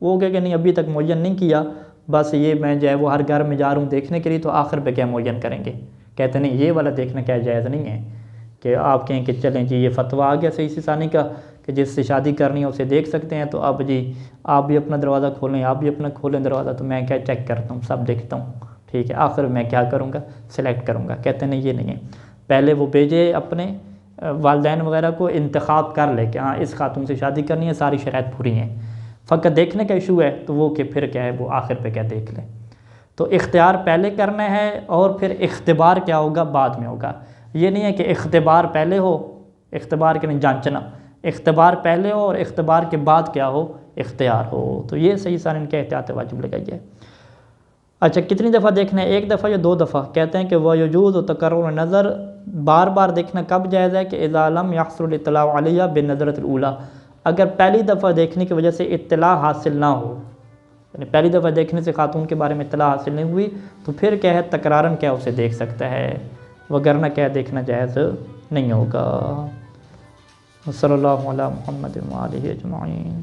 Speaker 1: وہ کہے کہ نہیں ابھی تک معین نہیں کیا، بس یہ میں جو ہے وہ ہر گھر میں جا رہا ہوں دیکھنے کے لیے، تو آخر پہ کیا معین کریں گے، کہتے نہیں یہ والا دیکھنا کیا جائز نہیں ہے کہ آپ کہیں کہ چلیں جی یہ فتویٰ آ گیا صحیح سیستانی کا کہ جس سے شادی کرنی ہے اسے دیکھ سکتے ہیں، تو اب جی آپ بھی اپنا دروازہ کھولیں، آپ بھی اپنا کھولیں دروازہ، تو میں کیا چیک کرتا ہوں، سب دیکھتا ہوں، ٹھیک ہے، آخر میں کیا کروں گا، سلیکٹ کروں گا، کہتے نہیں یہ نہیں ہے، پہلے وہ بھیجے اپنے والدین وغیرہ کو، انتخاب کر لے کہ ہاں اس خاتون سے شادی کرنی ہے، ساری شرائط پوری ہیں، فقط دیکھنے کا ایشو ہے تو وہ کہ پھر کیا ہے وہ آخر پہ کیا دیکھ لیں۔ تو اختیار پہلے کرنا ہے اور پھر اختبار کیا ہوگا بعد میں ہوگا، یہ نہیں ہے کہ اختبار پہلے ہو، اختبار کے نہیں جانچنا، اختبار پہلے ہو اور اختبار کے بعد کیا ہو، اختیار ہو، تو یہ صحیح سارے ان کے احتیاط واجب لگائی ہے۔ اچھا کتنی دفعہ دیکھنا ہے، ایک دفعہ یا 2 دفعہ؟ کہتے ہیں کہ وَيَجُوزُ تَكَرُّرُ النَّظَرِ، بار بار دیکھنا کب جائز ہے کہ اذا لم يحصل الاطلاع علیہ بالنظرۃ الاولیٰ، اگر پہلی دفعہ دیکھنے کی وجہ سے اطلاع حاصل نہ ہو، یعنی پہلی دفعہ دیکھنے سے خاتون کے بارے میں اطلاع حاصل نہیں ہوئی تو پھر کیا ہے تکرارن کیا اسے دیکھ سکتا ہے، وگرنہ کیا دیکھنا جائز نہیں ہوگا۔ صلی اللہ علی محمد وآلہ اجمعین۔